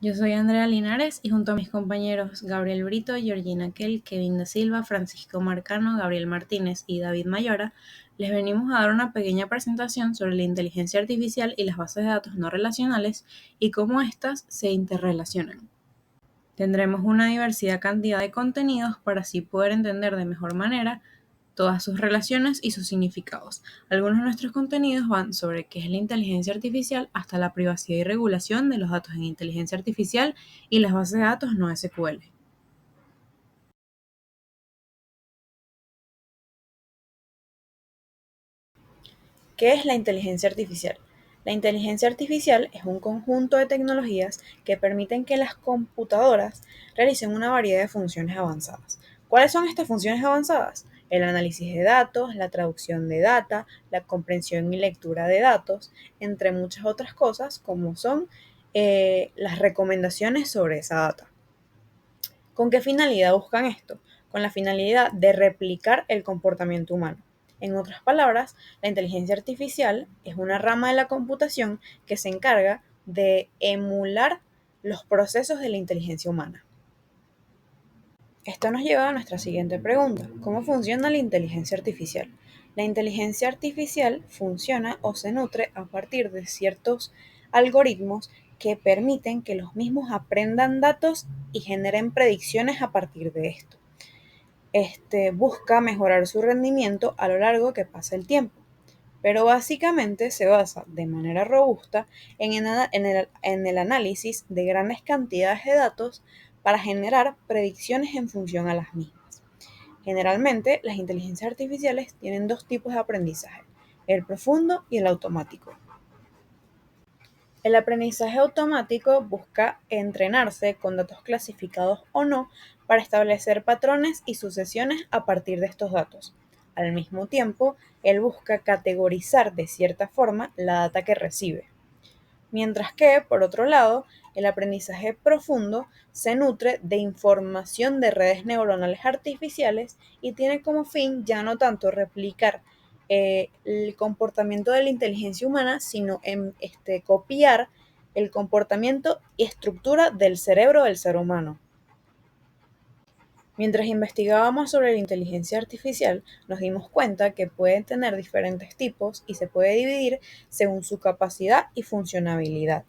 Yo soy Andrea Linares y junto a mis compañeros Gabriel Brito, Georgina Kell, Kevin da Silva, Francisco Marcano, Gabriel Martínez y David Mayora, les venimos a dar una pequeña presentación sobre la inteligencia artificial y las bases de datos no relacionales y cómo éstas se interrelacionan. Tendremos una diversidad cantidad de contenidos para así poder entender de mejor manera todas sus relaciones y sus significados. Algunos de nuestros contenidos van sobre qué es la inteligencia artificial hasta la privacidad y regulación de los datos en inteligencia artificial y las bases de datos no SQL. ¿Qué es la inteligencia artificial? La inteligencia artificial es un conjunto de tecnologías que permiten que las computadoras realicen una variedad de funciones avanzadas. ¿Cuáles son estas funciones avanzadas? El análisis de datos, la traducción de data, la comprensión y lectura de datos, entre muchas otras cosas como son las recomendaciones sobre esa data. ¿Con qué finalidad buscan esto? Con la finalidad de replicar el comportamiento humano. En otras palabras, la inteligencia artificial es una rama de la computación que se encarga de emular los procesos de la inteligencia humana. Esto nos lleva a nuestra siguiente pregunta. ¿Cómo funciona la inteligencia artificial? La inteligencia artificial funciona o se nutre a partir de ciertos algoritmos que permiten que los mismos aprendan datos y generen predicciones a partir de esto. Busca mejorar su rendimiento a lo largo que pasa el tiempo, pero básicamente se basa de manera robusta en el análisis de grandes cantidades de datos para generar predicciones en función a las mismas. Generalmente, las inteligencias artificiales tienen dos tipos de aprendizaje, el profundo y el automático. El aprendizaje automático busca entrenarse con datos clasificados o no para establecer patrones y sucesiones a partir de estos datos. Al mismo tiempo, él busca categorizar de cierta forma la data que recibe. Mientras que, por otro lado, el aprendizaje profundo se nutre de información de redes neuronales artificiales y tiene como fin ya no tanto replicar el comportamiento de la inteligencia humana, sino copiar el comportamiento y estructura del cerebro del ser humano. Mientras investigábamos sobre la inteligencia artificial, nos dimos cuenta que pueden tener diferentes tipos y se puede dividir según su capacidad y funcionabilidad.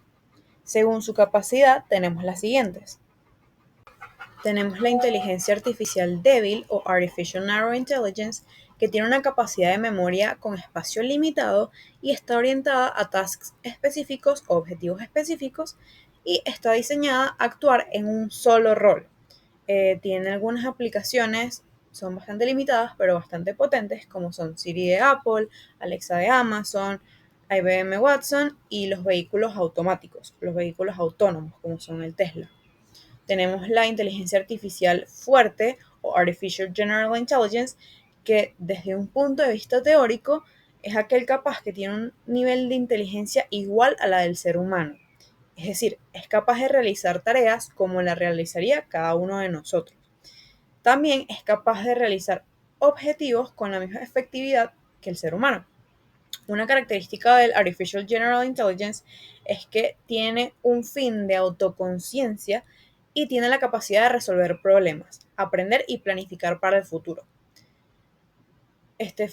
Según su capacidad, tenemos las siguientes. Tenemos la inteligencia artificial débil o Artificial Narrow Intelligence, que tiene una capacidad de memoria con espacio limitado y está orientada a tasks específicos o objetivos específicos y está diseñada a actuar en un solo rol. Tiene algunas aplicaciones, son bastante limitadas, pero bastante potentes, como son Siri de Apple, Alexa de Amazon, IBM Watson y los vehículos automáticos, los vehículos autónomos, como son el Tesla. Tenemos la inteligencia artificial fuerte o Artificial General Intelligence, que desde un punto de vista teórico es aquel capaz que tiene un nivel de inteligencia igual a la del ser humano. Es decir, es capaz de realizar tareas como la realizaría cada uno de nosotros. También es capaz de realizar objetivos con la misma efectividad que el ser humano. Una característica del Artificial General Intelligence es que tiene un fin de autoconciencia y tiene la capacidad de resolver problemas, aprender y planificar para el futuro.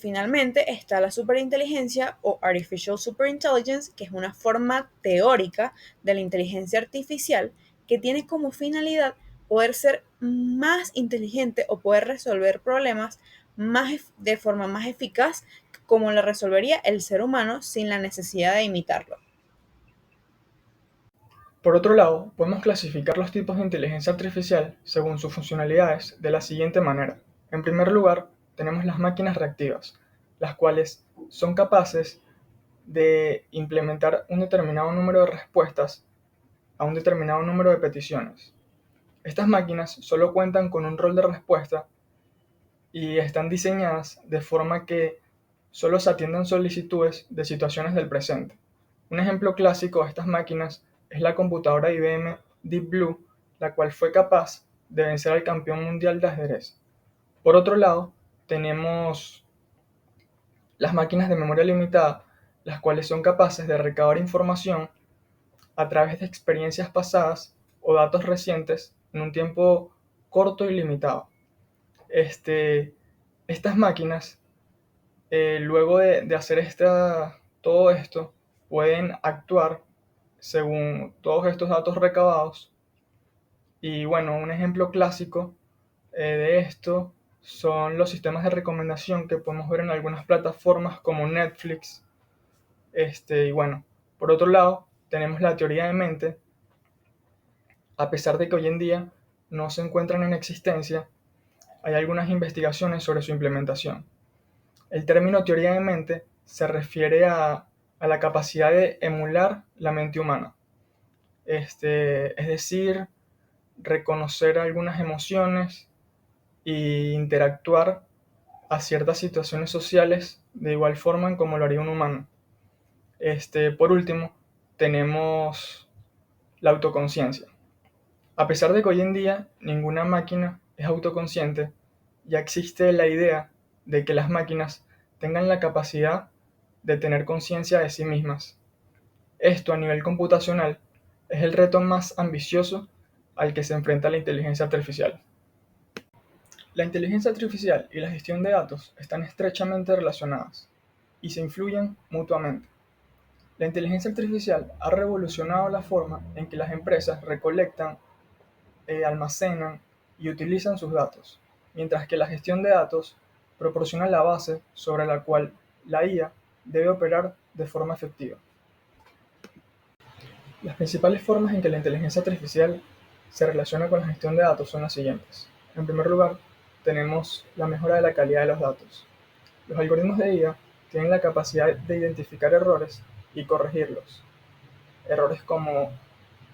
Finalmente está la superinteligencia o Artificial Superintelligence, que es una forma teórica de la inteligencia artificial que tiene como finalidad poder ser más inteligente o poder resolver problemas de forma más eficaz como la resolvería el ser humano sin la necesidad de imitarlo. Por otro lado, podemos clasificar los tipos de inteligencia artificial según sus funcionalidades de la siguiente manera. En primer lugar, tenemos las máquinas reactivas, las cuales son capaces de implementar un determinado número de respuestas a un determinado número de peticiones. Estas máquinas solo cuentan con un rol de respuesta y están diseñadas de forma que solo se atiendan solicitudes de situaciones del presente. Un ejemplo clásico de estas máquinas es la computadora de IBM Deep Blue, la cual fue capaz de vencer al campeón mundial de ajedrez. Por otro lado, tenemos las máquinas de memoria limitada, las cuales son capaces de recabar información a través de experiencias pasadas o datos recientes en un tiempo corto y limitado. Estas máquinas, luego de hacer todo esto, pueden actuar según todos estos datos recabados. Y bueno, un ejemplo clásico de esto son los sistemas de recomendación que podemos ver en algunas plataformas como Netflix. Y bueno, por otro lado, tenemos la teoría de mente. A pesar de que hoy en día no se encuentran en existencia, hay algunas investigaciones sobre su implementación. El término teoría de mente se refiere a la capacidad de emular la mente humana. Es decir, reconocer algunas emociones e interactuar a ciertas situaciones sociales de igual forma en como lo haría un humano. Por último, tenemos la autoconciencia. A pesar de que hoy en día ninguna máquina es autoconsciente, ya existe la idea de que las máquinas tengan la capacidad de tener conciencia de sí mismas. Esto a nivel computacional es el reto más ambicioso al que se enfrenta la inteligencia artificial. La inteligencia artificial y la gestión de datos están estrechamente relacionadas y se influyen mutuamente. La inteligencia artificial ha revolucionado la forma en que las empresas recolectan, almacenan y utilizan sus datos, mientras que la gestión de datos proporciona la base sobre la cual la IA debe operar de forma efectiva. Las principales formas en que la inteligencia artificial se relaciona con la gestión de datos son las siguientes. En primer lugar, tenemos la mejora de la calidad de los datos. Los algoritmos de IA tienen la capacidad de identificar errores y corregirlos. Errores como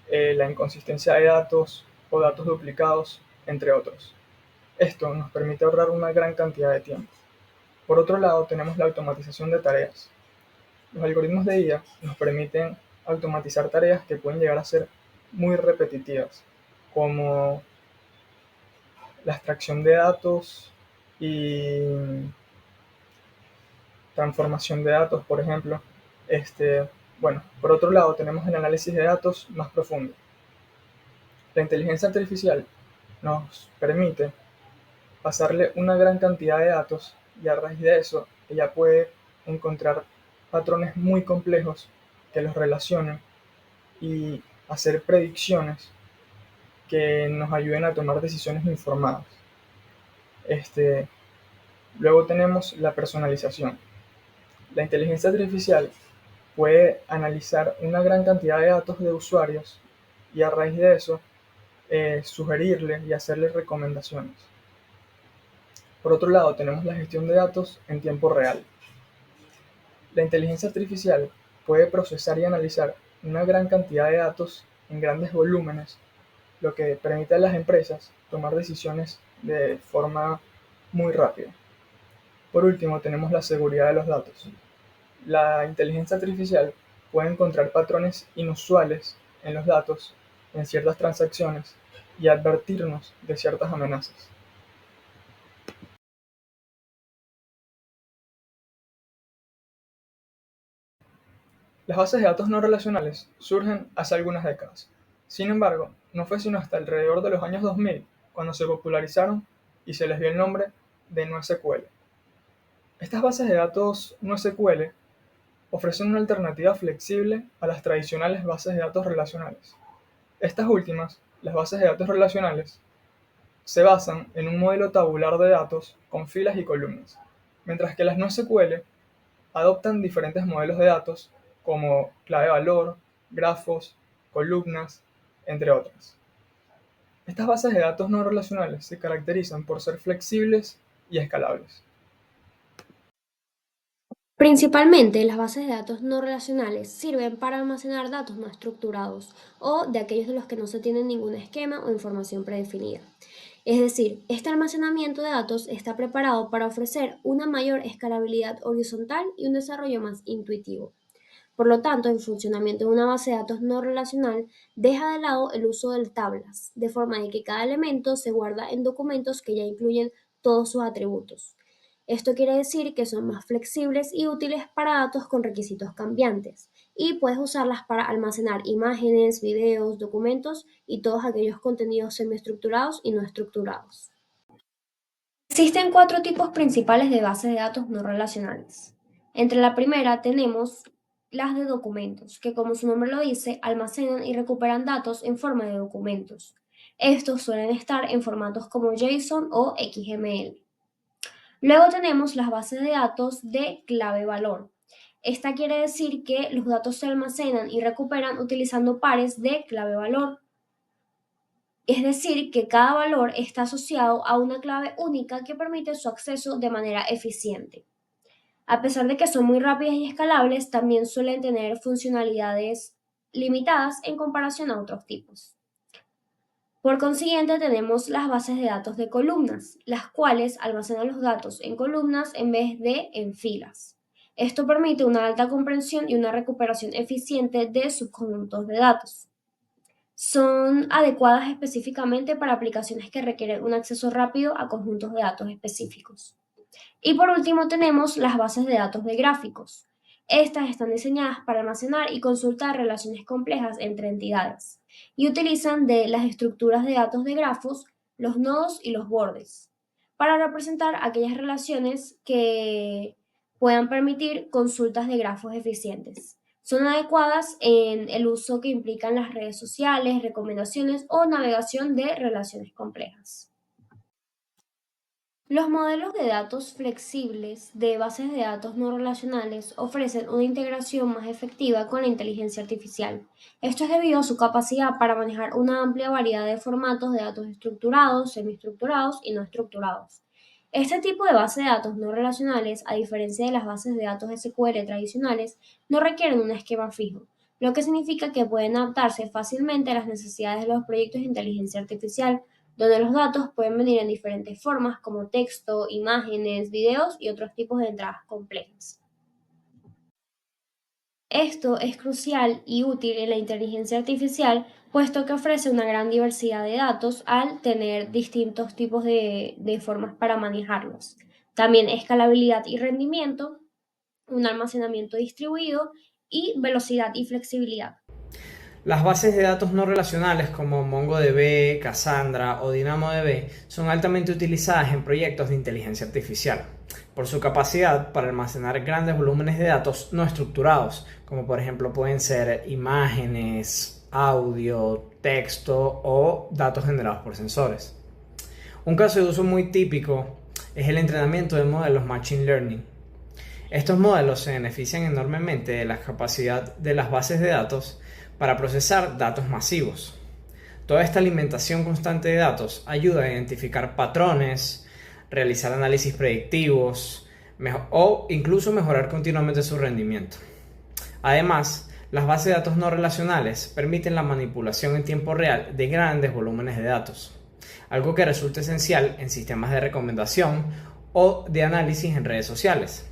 la inconsistencia de datos o datos duplicados, entre otros. Esto nos permite ahorrar una gran cantidad de tiempo. Por otro lado, tenemos la automatización de tareas. Los algoritmos de IA nos permiten automatizar tareas que pueden llegar a ser muy repetitivas, como la extracción de datos y transformación de datos, por ejemplo. Bueno, por otro lado, tenemos el análisis de datos más profundo. La inteligencia artificial nos permite pasarle una gran cantidad de datos y a raíz de eso ella puede encontrar patrones muy complejos que los relacionen y hacer predicciones que nos ayuden a tomar decisiones informadas. Este, Luego tenemos la personalización. La inteligencia artificial puede analizar una gran cantidad de datos de usuarios y a raíz de eso sugerirle y hacerle recomendaciones. Por otro lado, tenemos la gestión de datos en tiempo real. La inteligencia artificial puede procesar y analizar una gran cantidad de datos en grandes volúmenes, lo que permite a las empresas tomar decisiones de forma muy rápida. Por último, tenemos la seguridad de los datos. La inteligencia artificial puede encontrar patrones inusuales en los datos, en ciertas transacciones, y advertirnos de ciertas amenazas. Las bases de datos no relacionales surgen hace algunas décadas. Sin embargo, no fue sino hasta alrededor de los años 2000 cuando se popularizaron y se les dio el nombre de NoSQL. Estas bases de datos NoSQL ofrecen una alternativa flexible a las tradicionales bases de datos relacionales. Estas últimas, las bases de datos relacionales, se basan en un modelo tabular de datos con filas y columnas, mientras que las NoSQL adoptan diferentes modelos de datos como clave-valor, grafos, columnas, entre otras. Estas bases de datos no relacionales se caracterizan por ser flexibles y escalables. Principalmente, las bases de datos no relacionales sirven para almacenar datos no estructurados o de aquellos de los que no se tiene ningún esquema o información predefinida. Es decir, este almacenamiento de datos está preparado para ofrecer una mayor escalabilidad horizontal y un desarrollo más intuitivo. Por lo tanto, el funcionamiento de una base de datos no relacional deja de lado el uso de tablas, de forma de que cada elemento se guarda en documentos que ya incluyen todos sus atributos. Esto quiere decir que son más flexibles y útiles para datos con requisitos cambiantes, y puedes usarlas para almacenar imágenes, videos, documentos y todos aquellos contenidos semiestructurados y no estructurados. Existen 4 tipos principales de bases de datos no relacionales. Entre la primera tenemos las de documentos, que como su nombre lo dice, almacenan y recuperan datos en forma de documentos. Estos suelen estar en formatos como JSON o XML. Luego tenemos las bases de datos de clave-valor. Esta quiere decir que los datos se almacenan y recuperan utilizando pares de clave-valor. Es decir, que cada valor está asociado a una clave única que permite su acceso de manera eficiente. A pesar de que son muy rápidas y escalables, también suelen tener funcionalidades limitadas en comparación a otros tipos. Por consiguiente, tenemos las bases de datos de columnas, las cuales almacenan los datos en columnas en vez de en filas. Esto permite una alta comprensión y una recuperación eficiente de subconjuntos de datos. Son adecuadas específicamente para aplicaciones que requieren un acceso rápido a conjuntos de datos específicos. Y por último tenemos las bases de datos de gráficos. Estas están diseñadas para almacenar y consultar relaciones complejas entre entidades y utilizan de las estructuras de datos de grafos, los nodos y los bordes, para representar aquellas relaciones que puedan permitir consultas de grafos eficientes. Son adecuadas en el uso que implican las redes sociales, recomendaciones o navegación de relaciones complejas. Los modelos de datos flexibles de bases de datos no relacionales ofrecen una integración más efectiva con la inteligencia artificial. Esto es debido a su capacidad para manejar una amplia variedad de formatos de datos estructurados, semiestructurados y no estructurados. Este tipo de bases de datos no relacionales, a diferencia de las bases de datos SQL tradicionales, no requieren un esquema fijo, lo que significa que pueden adaptarse fácilmente a las necesidades de los proyectos de inteligencia artificial, donde los datos pueden venir en diferentes formas como texto, imágenes, videos y otros tipos de entradas complejas. Esto es crucial y útil en la inteligencia artificial, puesto que ofrece una gran diversidad de datos al tener distintos tipos de formas para manejarlos. También escalabilidad y rendimiento, un almacenamiento distribuido y velocidad y flexibilidad. Las bases de datos no relacionales como MongoDB, Cassandra o DynamoDB son altamente utilizadas en proyectos de inteligencia artificial por su capacidad para almacenar grandes volúmenes de datos no estructurados, como por ejemplo pueden ser imágenes, audio, texto o datos generados por sensores. Un caso de uso muy típico es el entrenamiento de modelos Machine Learning. Estos modelos se benefician enormemente de la capacidad de las bases de datos para procesar datos masivos. Toda esta alimentación constante de datos ayuda a identificar patrones, realizar análisis predictivos o incluso mejorar continuamente su rendimiento. Además, las bases de datos no relacionales permiten la manipulación en tiempo real de grandes volúmenes de datos, algo que resulta esencial en sistemas de recomendación o de análisis en redes sociales,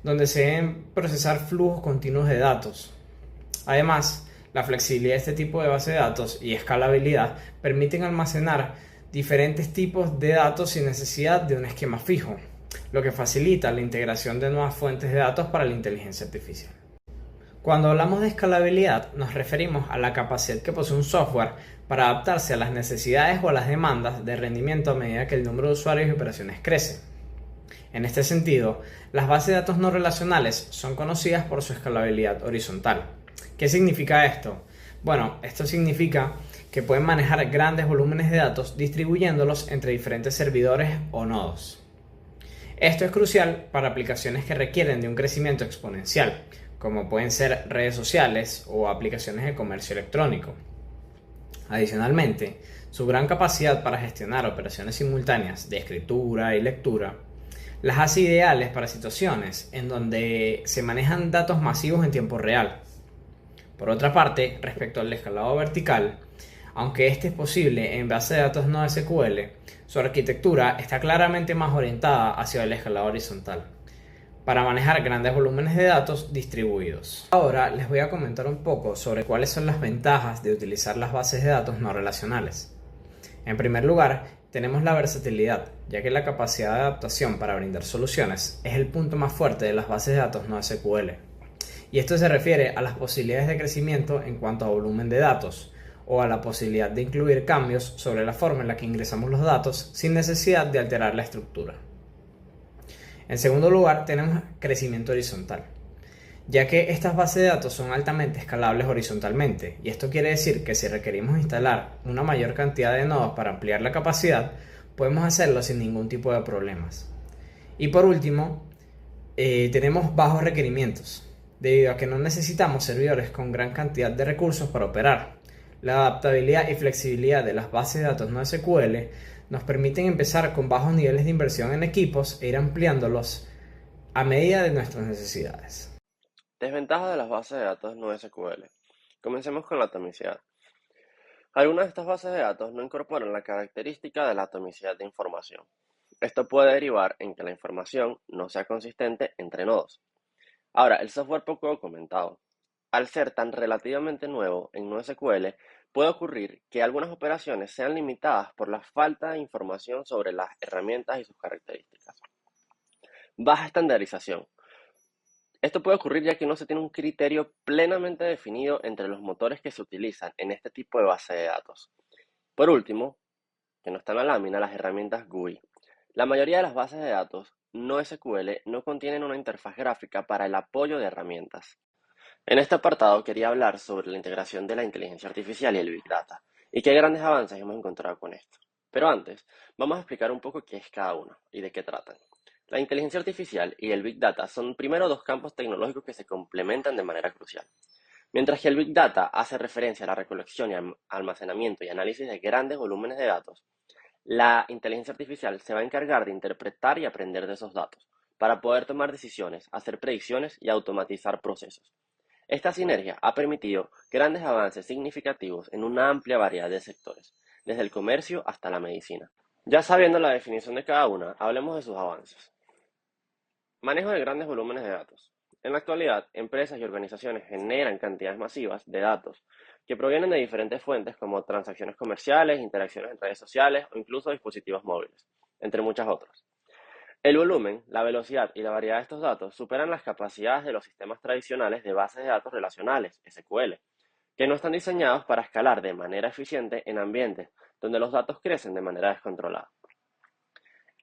donde se deben procesar flujos continuos de datos. Además, la flexibilidad de este tipo de base de datos y escalabilidad permiten almacenar diferentes tipos de datos sin necesidad de un esquema fijo, lo que facilita la integración de nuevas fuentes de datos para la inteligencia artificial. Cuando hablamos de escalabilidad, nos referimos a la capacidad que posee un software para adaptarse a las necesidades o a las demandas de rendimiento a medida que el número de usuarios y operaciones crece. En este sentido, las bases de datos no relacionales son conocidas por su escalabilidad horizontal. ¿Qué significa esto? Bueno, esto significa que pueden manejar grandes volúmenes de datos distribuyéndolos entre diferentes servidores o nodos. Esto es crucial para aplicaciones que requieren de un crecimiento exponencial, como pueden ser redes sociales o aplicaciones de comercio electrónico. Adicionalmente, su gran capacidad para gestionar operaciones simultáneas de escritura y lectura las hace ideales para situaciones en donde se manejan datos masivos en tiempo real. Por otra parte, respecto al escalado vertical, aunque este es posible en base de datos no SQL, su arquitectura está claramente más orientada hacia el escalado horizontal, para manejar grandes volúmenes de datos distribuidos. Ahora les voy a comentar un poco sobre cuáles son las ventajas de utilizar las bases de datos no relacionales. En primer lugar, tenemos la versatilidad, ya que la capacidad de adaptación para brindar soluciones es el punto más fuerte de las bases de datos no SQL. Y esto se refiere a las posibilidades de crecimiento en cuanto a volumen de datos, o a la posibilidad de incluir cambios sobre la forma en la que ingresamos los datos sin necesidad de alterar la estructura. En segundo lugar, tenemos crecimiento horizontal, ya que estas bases de datos son altamente escalables horizontalmente, y esto quiere decir que si requerimos instalar una mayor cantidad de nodos para ampliar la capacidad, podemos hacerlo sin ningún tipo de problemas. Y por último, tenemos bajos requerimientos, debido a que no necesitamos servidores con gran cantidad de recursos para operar. La adaptabilidad y flexibilidad de las bases de datos NoSQL nos permiten empezar con bajos niveles de inversión en equipos e ir ampliándolos a medida de nuestras necesidades. Desventajas de las bases de datos NoSQL. Comencemos con la atomicidad. Algunas de estas bases de datos no incorporan la característica de la atomicidad de información. Esto puede derivar en que la información no sea consistente entre nodos. Ahora, el software poco documentado. Al ser tan relativamente nuevo en NoSQL, puede ocurrir que algunas operaciones sean limitadas por la falta de información sobre las herramientas y sus características. Baja estandarización. Esto puede ocurrir ya que no se tiene un criterio plenamente definido entre los motores que se utilizan en este tipo de base de datos. Por último, que no está en la lámina, las herramientas GUI. La mayoría de las bases de datos NoSQL no contienen una interfaz gráfica para el apoyo de herramientas. En este apartado quería hablar sobre la integración de la inteligencia artificial y el Big Data, y qué grandes avances hemos encontrado con esto. Pero antes, vamos a explicar un poco qué es cada uno y de qué tratan. La inteligencia artificial y el Big Data son primero dos campos tecnológicos que se complementan de manera crucial. Mientras que el Big Data hace referencia a la recolección y almacenamiento y análisis de grandes volúmenes de datos, la inteligencia artificial se va a encargar de interpretar y aprender de esos datos, para poder tomar decisiones, hacer predicciones y automatizar procesos. Esta sinergia ha permitido grandes avances significativos en una amplia variedad de sectores, desde el comercio hasta la medicina. Ya sabiendo la definición de cada una, hablemos de sus avances. Manejo de grandes volúmenes de datos. En la actualidad, empresas y organizaciones generan cantidades masivas de datos que provienen de diferentes fuentes como transacciones comerciales, interacciones en redes sociales o incluso dispositivos móviles, entre muchas otras. El volumen, la velocidad y la variedad de estos datos superan las capacidades de los sistemas tradicionales de bases de datos relacionales, SQL, que no están diseñados para escalar de manera eficiente en ambientes donde los datos crecen de manera descontrolada.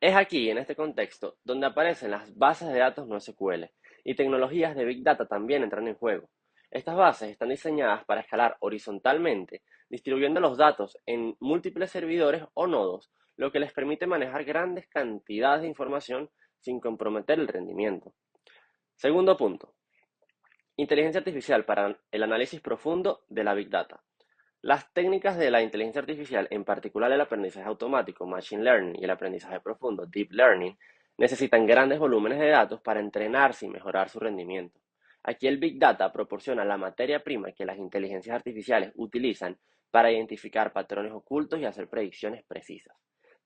Es aquí, en este contexto, donde aparecen las bases de datos NoSQL y tecnologías de Big Data también entran en juego. Estas bases están diseñadas para escalar horizontalmente, distribuyendo los datos en múltiples servidores o nodos, lo que les permite manejar grandes cantidades de información sin comprometer el rendimiento. Segundo punto, inteligencia artificial para el análisis profundo de la Big Data. Las técnicas de la inteligencia artificial, en particular el aprendizaje automático, Machine Learning, y el aprendizaje profundo, Deep Learning, necesitan grandes volúmenes de datos para entrenarse y mejorar su rendimiento. Aquí el Big Data proporciona la materia prima que las inteligencias artificiales utilizan para identificar patrones ocultos y hacer predicciones precisas.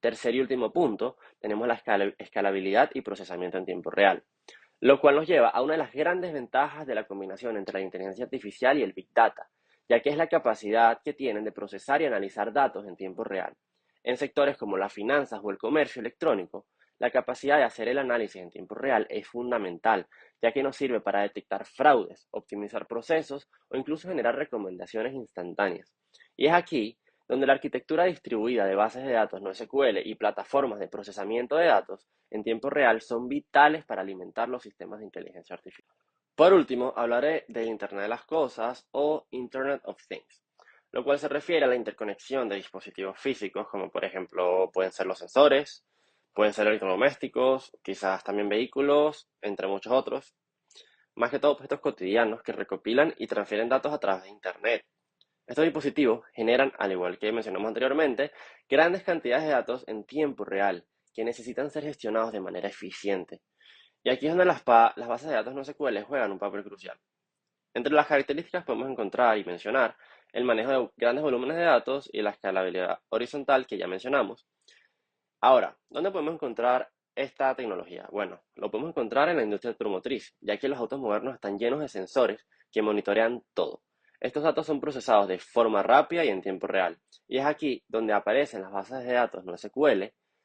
Tercer y último punto, tenemos la escalabilidad y procesamiento en tiempo real, lo cual nos lleva a una de las grandes ventajas de la combinación entre la inteligencia artificial y el Big Data, ya que es la capacidad que tienen de procesar y analizar datos en tiempo real. En sectores como las finanzas o el comercio electrónico, la capacidad de hacer el análisis en tiempo real es fundamental, ya que nos sirve para detectar fraudes, optimizar procesos o incluso generar recomendaciones instantáneas. Y es aquí donde la arquitectura distribuida de bases de datos NoSQL y plataformas de procesamiento de datos en tiempo real son vitales para alimentar los sistemas de inteligencia artificial. Por último, hablaré del Internet de las Cosas o Internet of Things, lo cual se refiere a la interconexión de dispositivos físicos, como por ejemplo pueden ser los sensores, pueden ser electrodomésticos, quizás también vehículos, entre muchos otros. Más que todo objetos cotidianos que recopilan y transfieren datos a través de Internet. Estos dispositivos generan, al igual que mencionamos anteriormente, grandes cantidades de datos en tiempo real, que necesitan ser gestionados de manera eficiente. Y aquí es donde las bases de datos NoSQL juegan un papel crucial. Entre las características podemos encontrar y mencionar el manejo de grandes volúmenes de datos y la escalabilidad horizontal que ya mencionamos. Ahora, ¿dónde podemos encontrar esta tecnología? Bueno, lo podemos encontrar en la industria automotriz, ya que los autos modernos están llenos de sensores que monitorean todo. Estos datos son procesados de forma rápida y en tiempo real, y es aquí donde aparecen las bases de datos NoSQL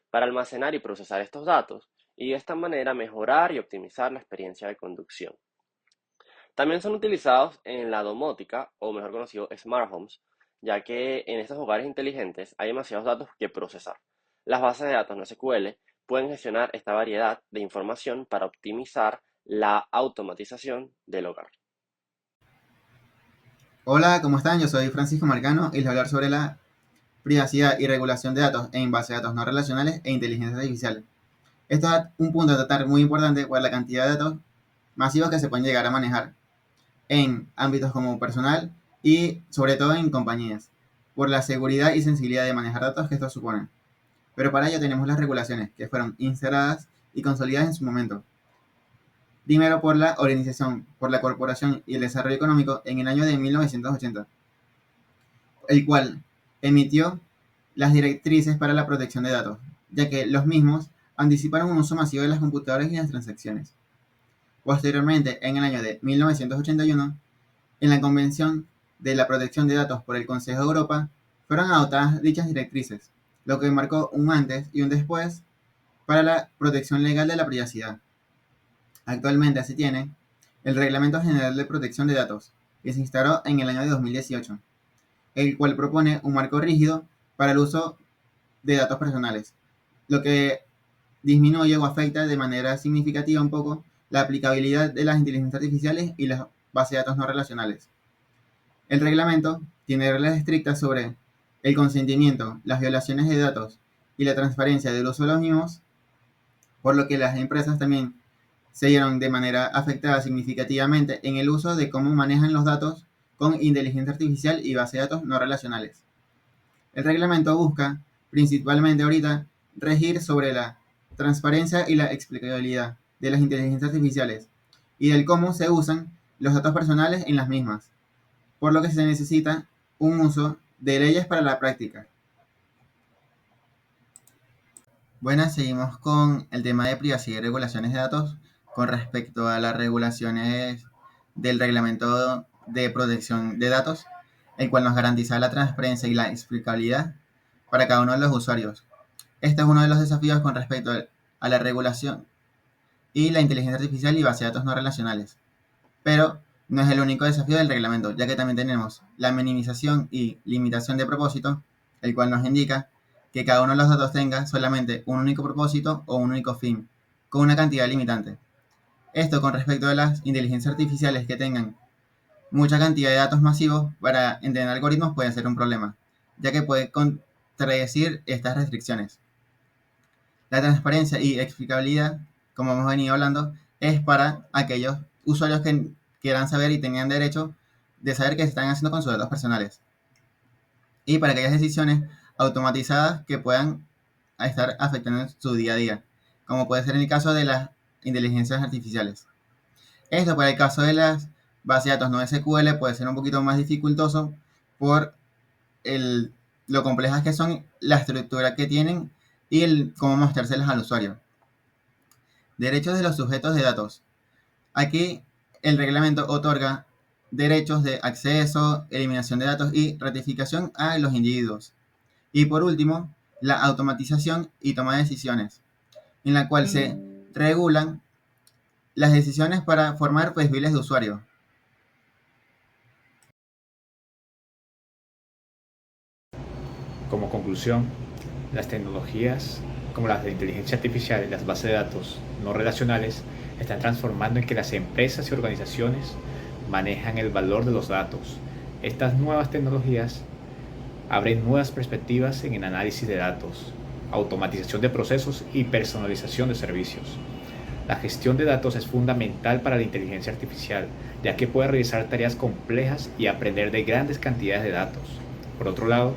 para almacenar y procesar estos datos, y de esta manera mejorar y optimizar la experiencia de conducción. También son utilizados en la domótica, o mejor conocido smart homes, ya que en estos hogares inteligentes hay demasiados datos que procesar. Las bases de datos NoSQL pueden gestionar esta variedad de información para optimizar la automatización del hogar. Hola, ¿cómo están? Yo soy Francisco Marcano y les voy a hablar sobre la privacidad y regulación de datos en base de datos no relacionales e inteligencia artificial. Esto es un punto a tratar muy importante por la cantidad de datos masivos que se pueden llegar a manejar en ámbitos como personal y sobre todo en compañías, por la seguridad y sensibilidad de manejar datos que esto supone. Pero para ello tenemos las regulaciones que fueron instaladas y consolidadas en su momento. Primero por la Organización por la Corporación y el Desarrollo Económico en el año de 1980, el cual emitió las directrices para la protección de datos, ya que los mismos anticiparon un uso masivo de las computadoras y las transacciones. Posteriormente, en el año de 1981, en la Convención de la Protección de Datos por el Consejo de Europa, fueron adoptadas dichas directrices, lo que marcó un antes y un después para la protección legal de la privacidad. Actualmente se tiene el Reglamento General de Protección de Datos, que se instauró en el año de 2018, el cual propone un marco rígido para el uso de datos personales, lo que disminuye o afecta de manera significativa un poco la aplicabilidad de las inteligencias artificiales y las bases de datos no relacionales. El reglamento tiene reglas estrictas sobre el consentimiento, las violaciones de datos y la transparencia del uso de los mismos, por lo que las empresas también se vieron de manera afectada significativamente en el uso de cómo manejan los datos con inteligencia artificial y base de datos no relacionales. El reglamento busca, principalmente ahorita, regir sobre la transparencia y la explicabilidad de las inteligencias artificiales y del cómo se usan los datos personales en las mismas, por lo que se necesita un uso de leyes para la práctica. Bueno, seguimos con el tema de privacidad y regulaciones de datos con respecto a las regulaciones del reglamento de protección de datos, el cual nos garantiza la transparencia y la explicabilidad para cada uno de los usuarios. Este es uno de los desafíos con respecto a la regulación y la inteligencia artificial y base de datos no relacionales. Pero no es el único desafío del reglamento, ya que también tenemos la minimización y limitación de propósito, el cual nos indica que cada uno de los datos tenga solamente un único propósito o un único fin, con una cantidad limitante. Esto con respecto a las inteligencias artificiales que tengan mucha cantidad de datos masivos para entrenar algoritmos puede ser un problema, ya que puede contradecir estas restricciones. La transparencia y explicabilidad, como hemos venido hablando, es para aquellos usuarios que quieran saber y tengan derecho de saber qué se están haciendo con sus datos personales. Y para aquellas decisiones automatizadas que puedan estar afectando su día a día, como puede ser en el caso de las inteligencias artificiales. Esto para el caso de las bases de datos no SQL puede ser un poquito más dificultoso por lo complejas que son, la estructura que tienen y cómo mostrárselas al usuario. Derechos de los sujetos de datos. Aquí el reglamento otorga derechos de acceso, eliminación de datos y ratificación a los individuos. Y por último, la automatización y toma de decisiones, en la cual se regulan las decisiones para formar perfiles de usuario. Como conclusión, las tecnologías como las de inteligencia artificial y las bases de datos no relacionales están transformando en que las empresas y organizaciones manejan el valor de los datos. Estas nuevas tecnologías abren nuevas perspectivas en el análisis de datos, automatización de procesos y personalización de servicios. La gestión de datos es fundamental para la inteligencia artificial, ya que puede realizar tareas complejas y aprender de grandes cantidades de datos. Por otro lado,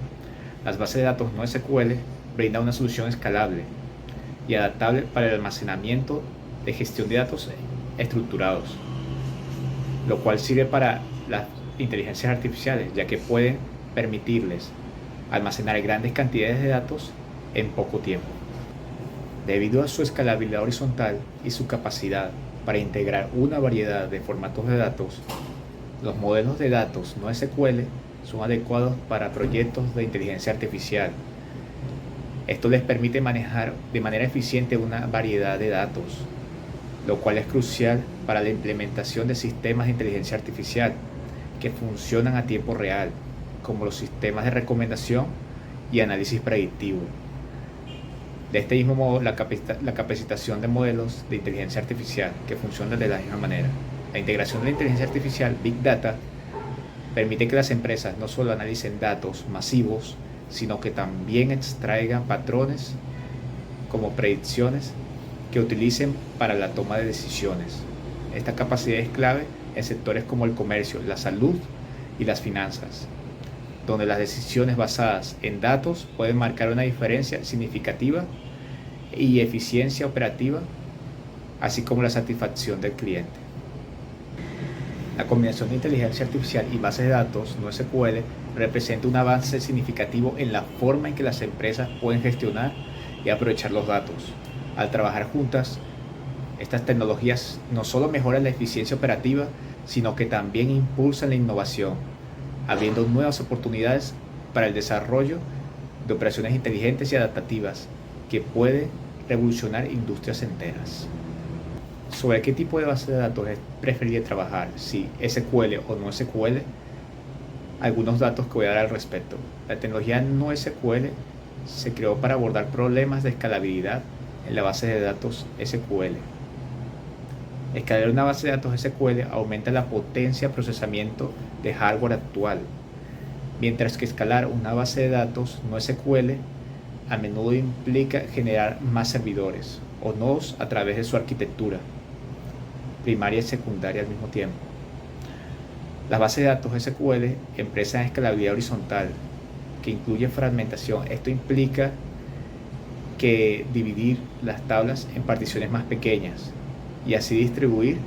las bases de datos no SQL brindan una solución escalable y adaptable para el almacenamiento de gestión de datos estructurados, lo cual sirve para las inteligencias artificiales, ya que pueden permitirles almacenar grandes cantidades de datos en poco tiempo. Debido a su escalabilidad horizontal y su capacidad para integrar una variedad de formatos de datos, los modelos de datos no SQL son adecuados para proyectos de inteligencia artificial. Esto les permite manejar de manera eficiente una variedad de datos, lo cual es crucial para la implementación de sistemas de inteligencia artificial que funcionan a tiempo real, como los sistemas de recomendación y análisis predictivo. De este mismo modo, la capacitación de modelos de inteligencia artificial que funcionan de la misma manera. La integración de la inteligencia artificial Big Data permite que las empresas no solo analicen datos masivos, sino que también extraigan patrones como predicciones que utilicen para la toma de decisiones. Esta capacidad es clave en sectores como el comercio, la salud y las finanzas, donde las decisiones basadas en datos pueden marcar una diferencia significativa y eficiencia operativa, así como la satisfacción del cliente. La combinación de inteligencia artificial y bases de datos no SQL representa un avance significativo en la forma en que las empresas pueden gestionar y aprovechar los datos. Al trabajar juntas, estas tecnologías no solo mejoran la eficiencia operativa, sino que también impulsan la innovación, abriendo nuevas oportunidades para el desarrollo de operaciones inteligentes y adaptativas que puede revolucionar industrias enteras. Sobre qué tipo de base de datos es preferible trabajar, si SQL o no SQL, algunos datos que voy a dar al respecto. La tecnología no SQL se creó para abordar problemas de escalabilidad en la base de datos SQL. Escalar una base de datos SQL aumenta la potencia de procesamiento de hardware actual, mientras que escalar una base de datos no SQL a menudo implica generar más servidores o nodos a través de su arquitectura, primaria y secundaria al mismo tiempo. Las bases de datos SQL empresan escalabilidad horizontal, que incluye fragmentación. Esto implica que dividir las tablas en particiones más pequeñas y así distribuir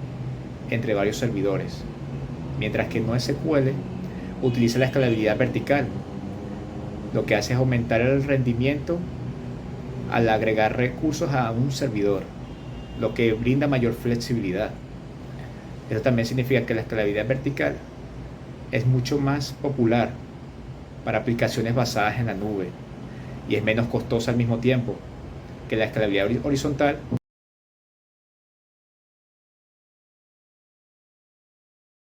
entre varios servidores, mientras que no SQL utiliza la escalabilidad vertical. Lo que hace es aumentar el rendimiento al agregar recursos a un servidor, lo que brinda mayor flexibilidad. Eso también significa que la escalabilidad vertical es mucho más popular para aplicaciones basadas en la nube y es menos costosa al mismo tiempo que la escalabilidad horizontal,